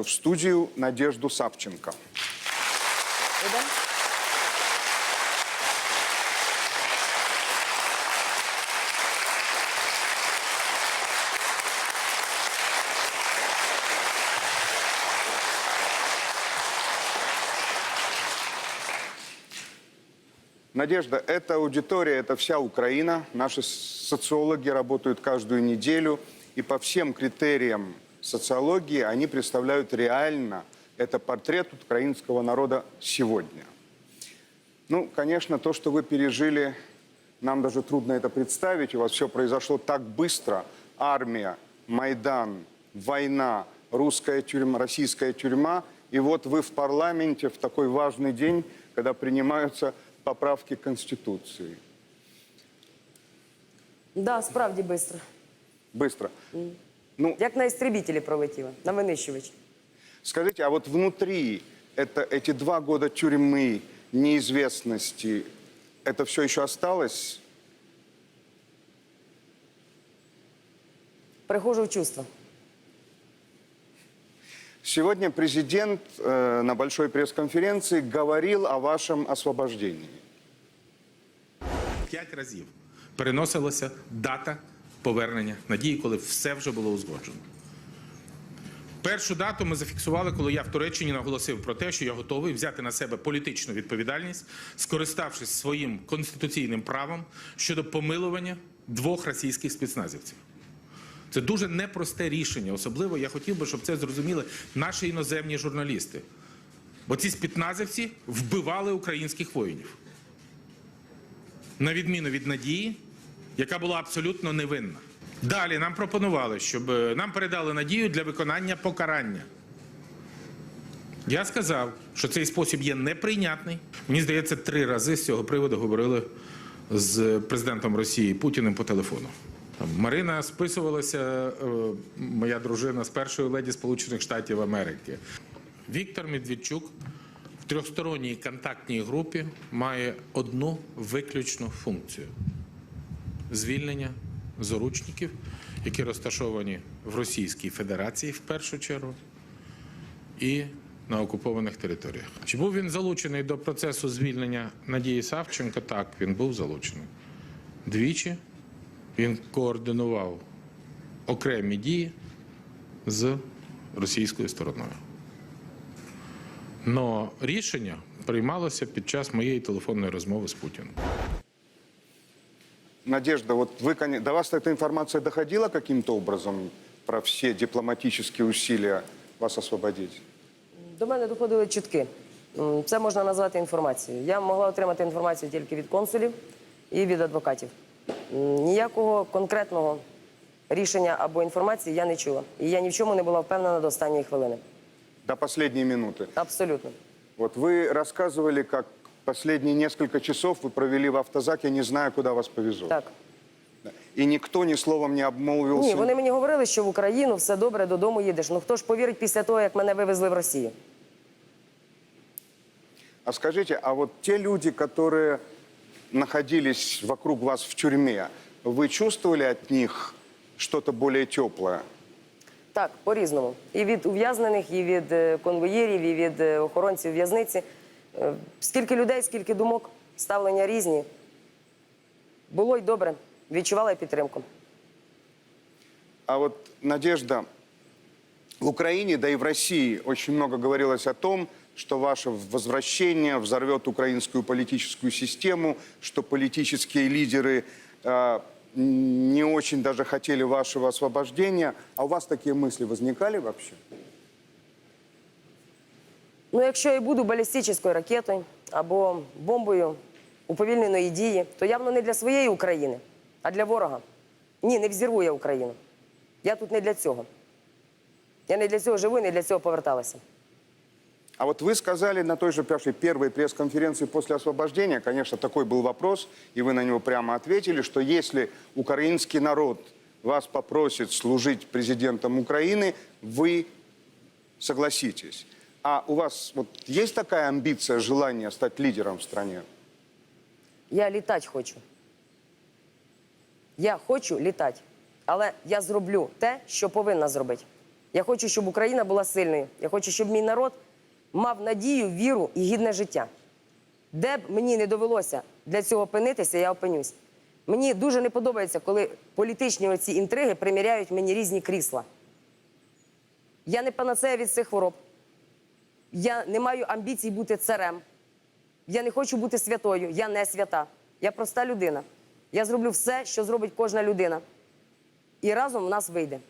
в студию Надежду Савченко. Идем? Надежда, эта аудитория, это вся Украина. Наши социологи работают каждую неделю. И по всем критериям социологии они представляют реально это портрет украинского народа сегодня. Ну, конечно, то, что вы пережили, нам даже трудно это представить. У вас все произошло так быстро. Армия, Майдан, война, русская тюрьма, российская тюрьма. И вот вы в парламенте в такой важный день, когда принимаются поправки Конституции. Да, справді быстро. Быстро. Ну, Як на істребітелі пролетіло, на винищувач. скажите, а вот внутри эти 2 года тюрьмы, неизвестности, это все еще осталось? Приходжу в чувство. Сегодня президент на большой пресс-конференции говорил о вашем освобождении. 5 разів переносилася дата повернення Надії, коли все вже було узгоджено. Першу дату ми зафіксували, коли я в Туреччині наголосив про те, що я готовий взяти на себе політичну відповідальність, скориставшись своїм конституційним правом щодо помилування 2 російських спецназівців. Це дуже непросте рішення. Особливо я хотів би, щоб це зрозуміли наші іноземні журналісти. Бо ці спецназівці вбивали українських воїнів. На відміну від Надії, яка була абсолютно невинна. Далі нам пропонували, щоб нам передали Надію для виконання покарання. Я сказав, що цей спосіб є неприйнятний. Мені здається, 3 рази з цього приводу говорили з президентом Росії Путіним по телефону. Марина списувалася, моя дружина, з першої леді Сполучених Штатів Америки. Віктор Медведчук в 3-сторонній контактній групі має одну виключну функцію – звільнення заручників, які розташовані в Російській Федерації в першу чергу і на окупованих територіях. Чи був він залучений до процесу звільнення Надії Савченко? Так, він був залучений. 2 він координував окремі дії з російською стороною. Но рішення приймалося під час моєї телефонної розмови з Путіним. Надежда, вот до вас эта информация доходила каким-то образом про все дипломатические усилия вас освободить? До мене доходили чутки. Це можна назвати інформацією. Я могла отримати інформацію тільки від консулів і від адвокатів. Ніякого конкретного рішення або інформації я не чула. І я ні в чому не була впевнена до останньої хвилини. До последней минуты? Абсолютно. Вот вы рассказывали, как последние несколько часов вы провели в автозаке, не зная, куда вас повезут. Так. И никто ни словом не обмолвился? Ні, вони мені говорили, що в Україну все добре, додому їдеш. Ну хто ж повірить після того, як мене вивезли в Росію? А скажите, а вот те люди, которые находились вокруг вас в тюрьме, вы чувствовали от них что-то более теплое? Так, по-різному. І від ув'язнених, і від конвоїрів, і від охоронців в'язниці. Скільки людей, скільки думок, ставлення різні. Було й добре. Відчувала й підтримку. А вот, Надежда, в Украине, да и в России очень много говорилось о том, что ваше возвращение взорвет украинскую политическую систему, что политические лидеры не очень даже хотели вашего освобождения. А у вас такие мысли возникали вообще? Ну, якщо я буду балістичною ракетою або бомбою уповільненої дії, то явно не для своєї України, а для ворога. Ні, не взірву я Україну. Я тут не для цього. Я не для цього живу і не для цього поверталася. А вот вы сказали на той же первой пресс-конференции после освобождения, конечно, такой был вопрос, и вы на него прямо ответили, что если украинский народ вас попросит служить президентом Украины, вы согласитесь. А у вас вот есть такая амбиция, желание стать лидером в стране? Я літати хочу. Я хочу літати. Але я зроблю те, що повинна зробити. Я хочу, щоб Україна була сильною. Я хочу, щоб мій народ мав надію, віру і гідне життя. Де б мені не довелося для цього опинитися, я опинюсь. Мені дуже не подобається, коли політичні оці інтриги приміряють мені різні крісла. Я не панацея від цих хвороб. Я не маю амбіцій бути царем. Я не хочу бути святою. Я не свята. Я проста людина. Я зроблю все, що зробить кожна людина. І разом в нас вийде.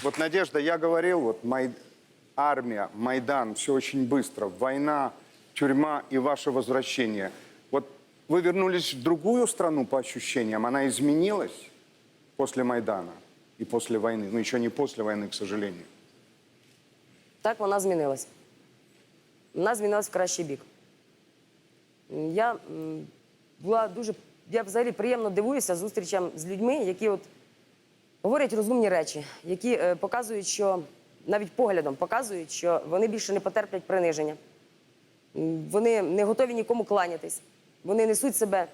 Вот, Надежда, я говорил, вот армия, Майдан, все очень быстро, война, тюрьма и ваше возвращение. Вот вы вернулись в другую страну по ощущениям, она изменилась после Майдана и после войны, ну еще не после войны, к сожалению. Так вона змінилась. Вона змінилась в кращий бік. Я взагалі приємно дивуюся зустрічам з людьми, які от говорять розумні речі, які показують, що навіть поглядом показують, що вони більше не потерплять приниження. Вони не готові нікому кланятись. Вони несуть себе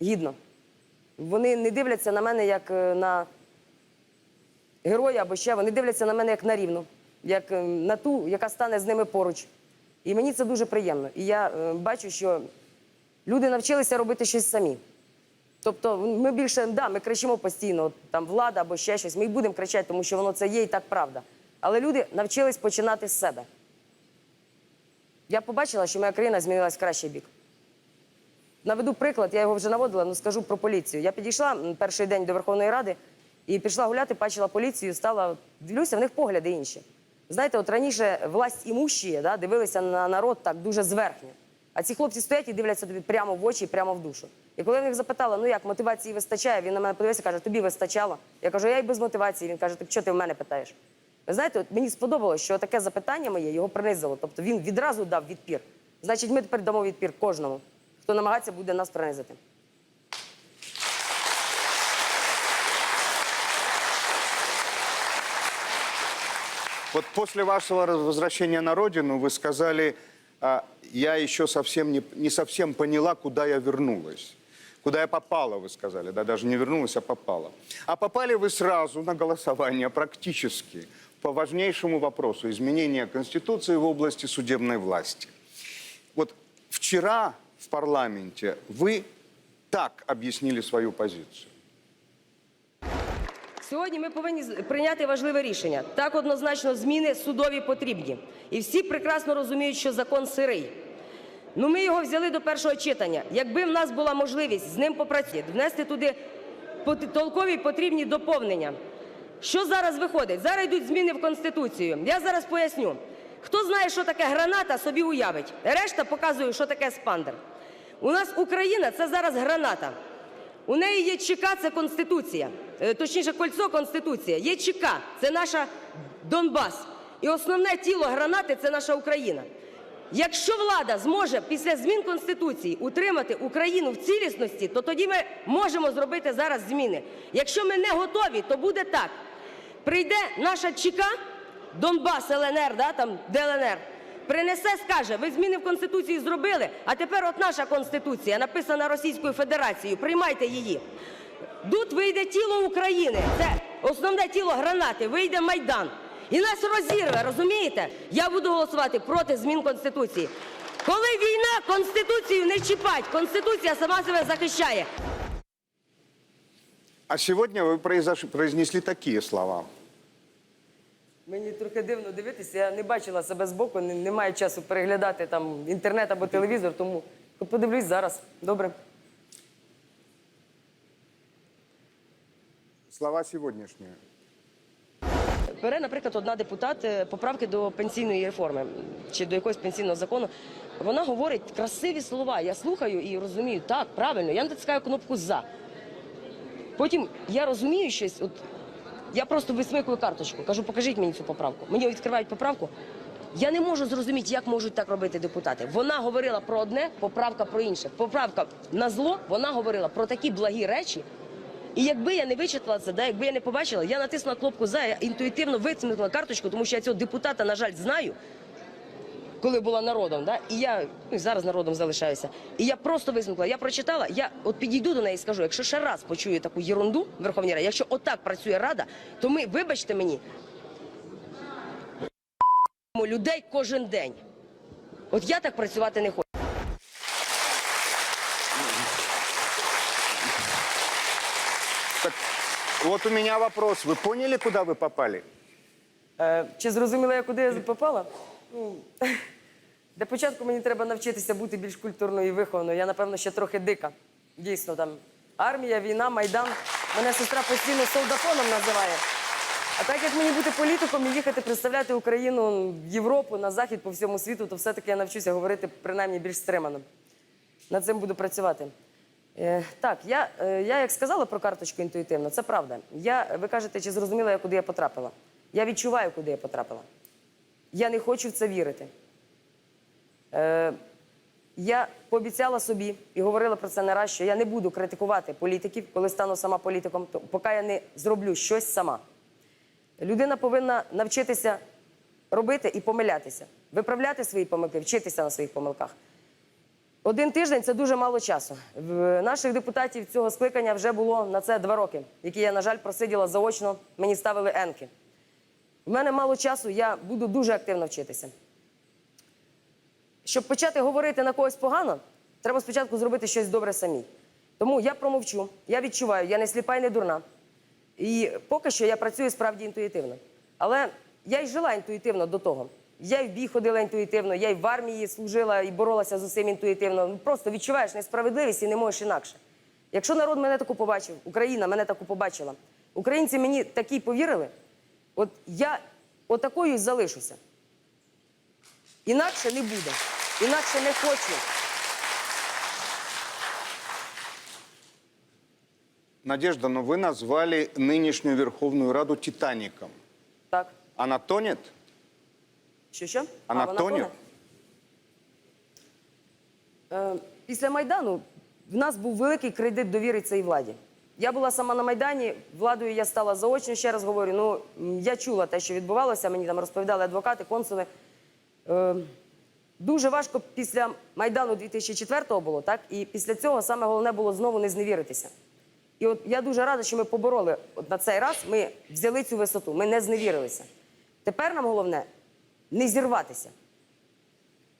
гідно. Вони не дивляться на мене як на героя або ще, вони дивляться на мене як на рівну, як на ту, яка стане з ними поруч. І мені це дуже приємно. І я бачу, що люди навчилися робити щось самі. Тобто ми більше, ми кричимо постійно, там влада або ще щось, ми й будемо кричати, тому що воно це є і так правда. Але люди навчились починати з себе. Я побачила, що моя країна змінилась в кращий бік. Наведу приклад, я його вже наводила, але скажу про поліцію. Я підійшла перший день до Верховної Ради і пішла гуляти, бачила поліцію, стала, дивлюся, в них погляди інші. Знаєте, от раніше власть імущі дивилися на народ так дуже зверхньо. А ці хлопці стоять і дивляться тобі прямо в очі, прямо в душу. І коли я в них запитала, ну як, мотивації вистачає, він на мене подивився і каже, тобі вистачало. Я кажу, я й без мотивації. Він каже, так що ти в мене питаєш? Ви знаєте, от мені сподобалось, що таке запитання моє його принизило. Тобто він відразу дав відпір. Значить, ми тепер дамо відпір кожному, хто намагається буде нас принизити. Вот после вашего возвращения на родину вы сказали, я еще не совсем поняла, куда я вернулась. Куда я попала, вы сказали, да, даже не вернулась, а попала. А попали вы сразу на голосование практически по важнейшему вопросу изменения Конституции в области судебной власти. Вот вчера в парламенте вы так объяснили свою позицию. Сьогодні ми повинні прийняти важливе рішення. Так, однозначно, зміни судові потрібні. І всі прекрасно розуміють, що закон сирий. Ну, ми його взяли до першого читання. Якби в нас була можливість з ним попрацювати, внести туди толкові потрібні доповнення. Що зараз виходить? Зараз йдуть зміни в Конституцію. Я зараз поясню. Хто знає, що таке граната, собі уявить. Решта показує, що таке еспандер. У нас Україна – це зараз граната. У неї є ЧК – це Конституція. Точніше, кольцо – Конституція. Є ЧК – це наша Донбас. І основне тіло гранати – це наша Україна. Якщо влада зможе після змін Конституції утримати Україну в цілісності, то тоді ми можемо зробити зараз зміни. Якщо ми не готові, то буде так. Прийде наша ЧК, Донбас, ЛНР, там ДЛНР, принесе, скаже, ви зміни в Конституції зробили, а тепер от наша Конституція, написана Російською Федерацією, приймайте її. Тут вийде тіло України, це основне тіло гранати, вийде Майдан. І нас розірве, розумієте? Я буду голосувати проти змін Конституції. Коли війна, Конституцію не чіпать, Конституція сама себе захищає. А сегодня вы произнесли такие слова. Мені трохи дивно дивитися, я не бачила себе збоку, немає часу переглядати там інтернет або телевізор, тому подивлюсь зараз. Добре. Слова сегодняшние. Бере, наприклад, одна депутат поправки до пенсійної реформи чи до якогось пенсійного закону. Вона говорить красиві слова. Я слухаю і розумію, так, правильно, я натискаю кнопку «За». Потім я розумію щось, я просто висмикую карточку, кажу, покажіть мені цю поправку. Мені відкривають поправку. Я не можу зрозуміти, як можуть так робити депутати. Вона говорила про одне, поправка про інше. Поправка на зло, вона говорила про такі благі речі. І якби я не вичитала це, якби я не побачила, я натиснула кнопку «За», я інтуїтивно висмикнула карточку, тому що я цього депутата, на жаль, знаю. коли була народом, да? І я і зараз народом залишаюся. І я просто висмикла, я прочитала, я от підійду до неї і скажу, якщо ще раз почую таку єрунду в Верховній Раді, якщо отак працює Рада, то ми, вибачте мені, людей кожен день. От я так працювати не хочу. Так, вот у меня вопрос. Вы поняли, куда вы попали? Чи зрозуміла я, куди я попала? Ну, для початку мені треба навчитися бути більш культурною і вихованою. Я, напевно, ще трохи дика. Дійсно, там армія, війна, Майдан. Мене сестра постійно солдафоном називає. А так як мені бути політиком і їхати представляти Україну в Європу, на Захід, по всьому світу, то все-таки я навчуся говорити принаймні більш стримано. Над цим буду працювати. Так, я як сказала про карточку інтуїтивно, це правда. Ви кажете, чи зрозуміла я, куди я потрапила? Я відчуваю, куди я потрапила. Я не хочу в це вірити. Я пообіцяла собі і говорила про це не раз, що я не буду критикувати політиків, коли стану сама політиком, поки я не зроблю щось сама. Людина повинна навчитися робити і помилятися. Виправляти свої помилки, вчитися на своїх помилках. 1 тиждень – це дуже мало часу. В наших депутатів цього скликання вже було на це 2 роки, які я, на жаль, просиділа заочно, мені ставили енки. В мене мало часу, я буду дуже активно вчитися. Щоб почати говорити на когось погано, треба спочатку зробити щось добре самій. Тому я промовчу, я відчуваю, я не сліпа і не дурна. І поки що я працюю справді інтуїтивно. Але я й жила інтуїтивно до того. Я й в бій ходила інтуїтивно, я й в армії служила і боролася з усім інтуїтивно. Просто відчуваєш несправедливість і не можеш інакше. Якщо народ мене таку побачив, Україна мене таку побачила, українці мені такі повірили, от я отакою й залишуся. Інакше не буде. Інакше не хочу. Надежда, но вы назвали нынешнюю Верховную Раду «Титаником». Так. Она тонет? Що? Вона тоне? Після Майдану в нас був великий кредит довіри цій владі. Я була сама на Майдані, владою я стала заочно, ще раз говорю. Ну, я чула те, що відбувалося, мені там розповідали адвокати, консули. Дуже важко після Майдану 2004-го було, так? І після цього саме головне було знову не зневіритися. І от я дуже рада, що ми побороли на цей раз, ми взяли цю висоту, ми не зневірилися. Тепер нам головне не зірватися.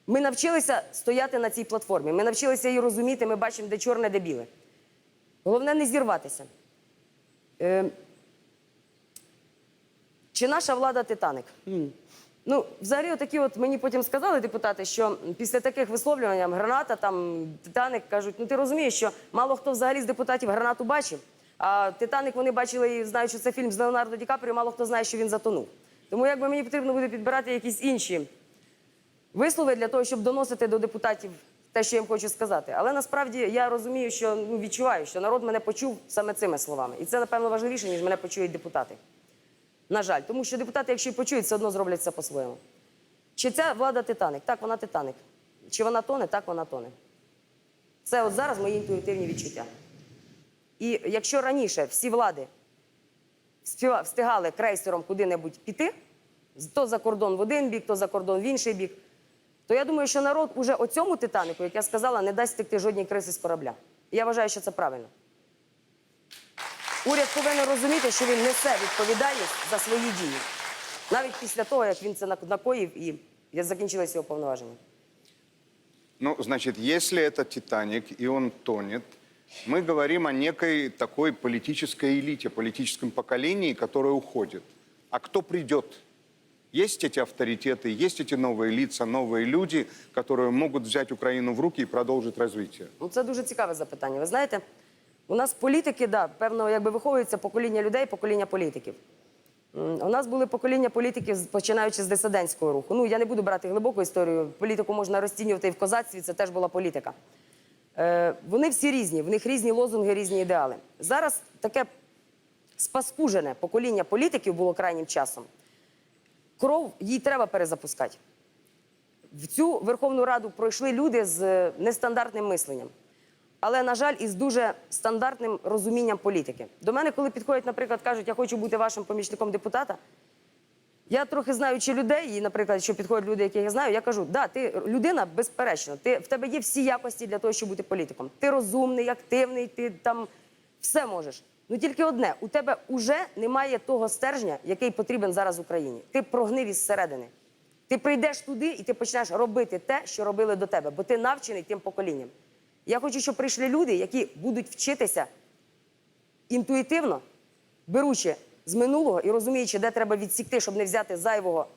Ми навчилися стояти на цій платформі, ми навчилися її розуміти, ми бачимо, де чорне, де біле. Головне не зірватися. Чи наша влада «Титаник»? Ну, взагалі, отакі от мені потім сказали депутати, що після таких висловлювань граната, там, «Титаник», кажуть, ну ти розумієш, що мало хто взагалі з депутатів гранату бачив, а «Титаник» вони бачили і знають, що це фільм з Леонардо Ді Капріо, мало хто знає, що він затонув. Тому якби мені потрібно буде підбирати якісь інші вислови для того, щоб доносити до депутатів те, що я їм хочу сказати. Але насправді я розумію, що відчуваю, що народ мене почув саме цими словами. І це, напевно, важливіше, ніж мене почують депутати. На жаль. Тому що депутати, якщо й почують, все одно зроблять це по-своєму. Чи ця влада «Титаник»? Так, вона «Титаник». Чи вона тоне? Так, вона тоне. Це от зараз мої інтуїтивні відчуття. І якщо раніше всі влади встигали крейсером куди-небудь піти, то за кордон в один бік, то за кордон в інший бік, то я думаю, що народ уже оцьому «Титанику», як я сказала, не дасть стекти жодній криси з корабля. І я вважаю, що це правильно. Уряд повинен розуміти, що він несе відповідальність за свої дії. Навіть після того, як він це накоїв і закінчилось його повноваження. Ну, значит, если это «Титаник» и он тонет, мы говорим о некой такой политической элите, политическом поколении, которое уходит. А кто придет? Есть эти авторитеты, есть эти новые лица, новые люди, которые могут взять Украину в руки и продолжить развитие? Ну, це дуже цікаве запитання. Ви знаєте, у нас політики, да, певно, якби виховується покоління людей, покоління політиків. У нас були покоління політиків, починаючи з дисидентського руху. Ну, я не буду брати глибоку історію. Політику можна розцінювати і в козацтві, це теж була політика. Вони всі різні, в них різні лозунги, різні ідеали. Зараз таке спаскужене покоління політиків було крайнім часом. Кров, їй треба перезапускати. В цю Верховну Раду пройшли люди з нестандартним мисленням. Але, на жаль, із дуже стандартним розумінням політики. До мене, коли підходять, наприклад, кажуть, я хочу бути вашим помічником депутата, Я трохи знаючи людей, і, наприклад, що підходять люди, яких я знаю, я кажу, да, ти людина, безперечно, в тебе є всі якості для того, щоб бути політиком. Ти розумний, активний, ти там все можеш. Ну тільки одне, у тебе вже немає того стержня, який потрібен зараз Україні. Ти прогнив із середини. Ти прийдеш туди і ти почнеш робити те, що робили до тебе, бо ти навчений тим поколінням. Я хочу, щоб прийшли люди, які будуть вчитися інтуїтивно, беручи з минулого і розуміючи, де треба відсікти, щоб не взяти зайвого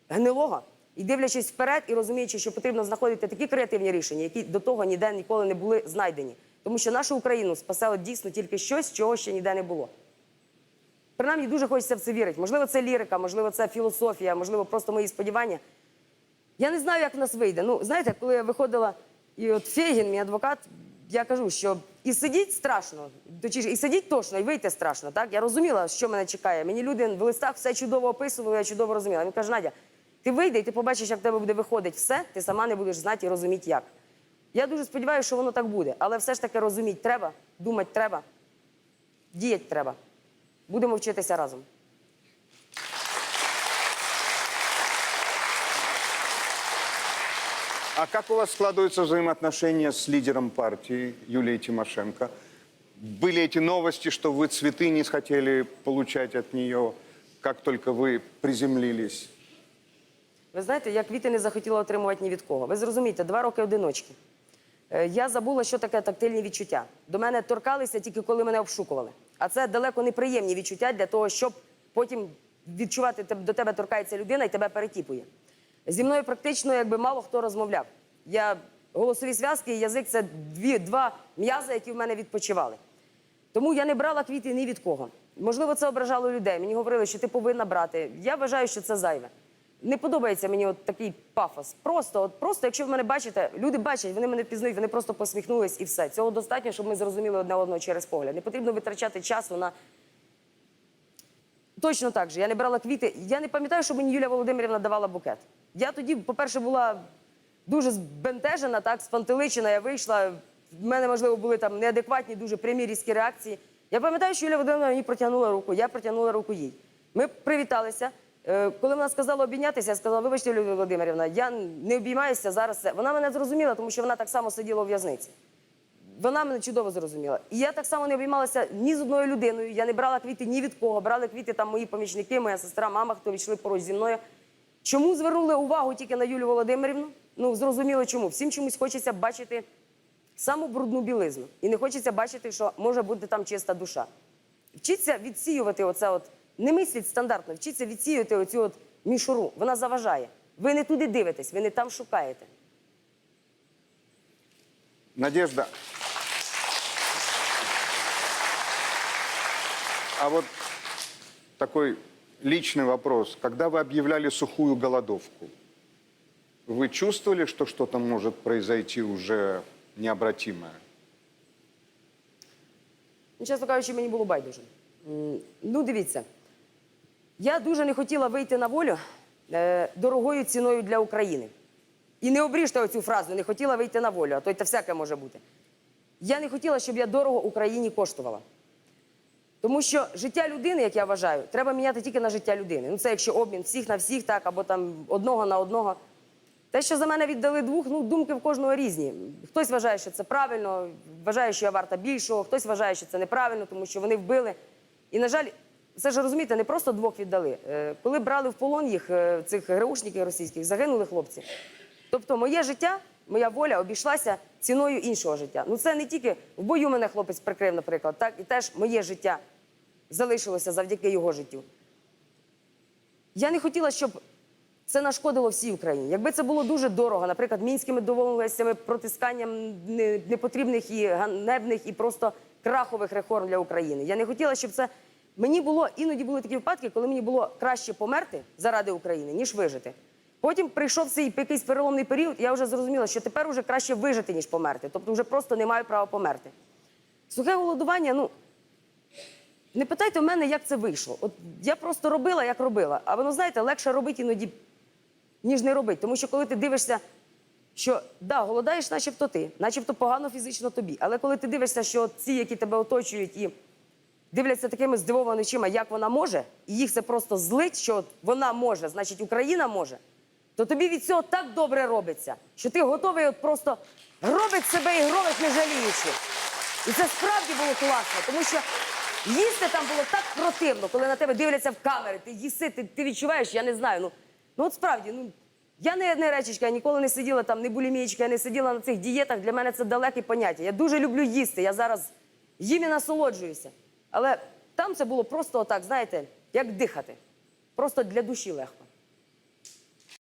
гнилого, і дивлячись вперед і розуміючи, що потрібно знаходити такі креативні рішення, які до того ніде ніколи не були знайдені. Тому що нашу Україну спасе дійсно тільки щось, чого ще ніде не було. Принаймні, дуже хочеться в це вірити. Можливо, це лірика, можливо, це філософія, можливо, просто мої сподівання. Я не знаю, як в нас вийде. Ну, знаєте, коли я виходила, і от Фейгін, мій адвокат, я кажу, що і сидіть страшно, точніше, і сидіть точно, і вийти страшно. Так? Я розуміла, що мене чекає. Мені люди в листах все чудово описували, я чудово розуміла. Він каже, Надя, ти вийди, і ти побачиш, як в тебе буде виходити все, ти сама не будеш знати і розуміти, як. Я дуже сподіваюся, що воно так буде. Але все ж таки розуміти треба, думати треба, діяти треба. Будемо вчитися разом. А как у вас складываются взаимоотношения с лидером партии Юлией Тимошенко? Были эти новости, что вы цветы не хотели получать от нее, как только вы приземлились? Ви знаєте, я квіти не захотіла отримувати ні від кого. Ви зрозумієте, 2 роки одиночки. Я забула, що таке тактильні відчуття. До мене торкалися тільки коли мене обшукували. А це далеко неприємні відчуття для того, щоб потім відчувати, до тебе торкається людина і тебе перетіпує. Зі мною практично якби мало хто розмовляв. Голосові зв'язки і язик – це два м'язи, які в мене відпочивали. Тому я не брала квіти ні від кого. Можливо, це ображало людей. Мені говорили, що ти повинна брати. Я вважаю, що це зайве. Не подобається мені от такий пафос. Просто, якщо ви мене бачите, люди бачать, вони мене пізнають, вони просто посміхнулись і все. Цього достатньо, щоб ми зрозуміли одне одного через погляд. Не потрібно витрачати часу на... Точно так же. Я не брала квіти. Я не пам'ятаю, що мені Юлія Володимирівна давала букет. Я тоді, по-перше, була дуже збентежена, так, спантеличена. Я вийшла, в мене, можливо, були там неадекватні, дуже прямі різкі реакції. Я пам'ятаю, що Юлія Володимирівна мені протягнула руку, я протягнула руку їй. Ми привіталися. Коли вона сказала обійнятися, я сказала, вибачте, Юлія Володимирівна, я не обіймаюся зараз. Вона мене зрозуміла, тому що вона так само сиділа у в'язниці. Вона мене чудово зрозуміла. І я так само не обіймалася ні з одною людиною, я не брала квіти ні від кого. Брали квіти там мої помічники, моя сестра, мама, хто йшли поруч зі мною. Чому звернули увагу тільки на Юлію Володимирівну? Ну, зрозуміло чому. Всім чомусь хочеться бачити саму брудну білизну. І не хочеться бачити, що може бути там чиста душа. Вчіться відсіювати оце от, не мисліть стандартно, вчіться відсіювати оцю от мішуру. Вона заважає. Ви не туди дивитесь, ви не там шукаєте. Надежда, а вот такой личный вопрос. Когда вы объявляли сухую голодовку, вы чувствовали, что что-то может произойти уже необратимое? Ну, чесно кажучи, мені було байдуже. Ну, дивіться, я дуже не хотіла вийти на волю дорогою ціною для України. І не обріжте оцю фразу, не хотіла вийти на волю, а то й те всяке може бути. Я не хотіла, щоб я дорого Україні коштувала. Тому що життя людини, як я вважаю, треба міняти тільки на життя людини. Ну, це якщо обмін всіх на всіх, так, або там одного на одного. Те, що за мене віддали двох, ну, думки в кожного різні. Хтось вважає, що це правильно, вважає, що я варта більшого, хтось вважає, що це неправильно, тому що вони вбили. І, на жаль, це ж, розумієте, не просто двох віддали. Коли брали в полон їх, цих ГРУшників російських, загинули хлопці. Тобто моє життя, моя воля обійшлася ціною іншого життя. Ну, це не тільки в бою мене хлопець прикрив, наприклад, так, і теж моє життя залишилося завдяки його життю. Я не хотіла, щоб це нашкодило всій Україні. Якби це було дуже дорого, наприклад, мінськими домовленостями, протисканням непотрібних і ганебних і просто крахових реформ для України. Я не хотіла, щоб це... Іноді були такі випадки, коли мені було краще померти заради України, ніж вижити. Потім прийшов цей якийсь переломний період, і я вже зрозуміла, що тепер вже краще вижити, ніж померти. Тобто вже просто не маю права померти. Сухе голодування, ну... Не питайте в мене, як це вийшло. От я просто робила, як робила. А воно, знаєте, легше робити іноді, ніж не робити. Тому що коли ти дивишся, що, да, голодаєш начебто ти, начебто погано фізично тобі. Але коли ти дивишся, що ці, які тебе оточують і дивляться такими здивованими очима, як вона може, і їх це просто злить, що от вона може, значить Україна може, то тобі від цього так добре робиться, що ти готовий от просто гробити себе і гробити не жаліючи. І це справді було класно, тому що їсти там було так противно, коли на тебе дивляться в камери, ти їси, ти відчуваєш, я не знаю, ну от справді, я не речечка, я ніколи не сиділа там, не булімічка, я не сиділа на цих дієтах, для мене це далеке поняття. Я дуже люблю їсти, я зараз їм і насолоджуюся. Але там це було просто отак, знаєте, як дихати. Просто для душі легко.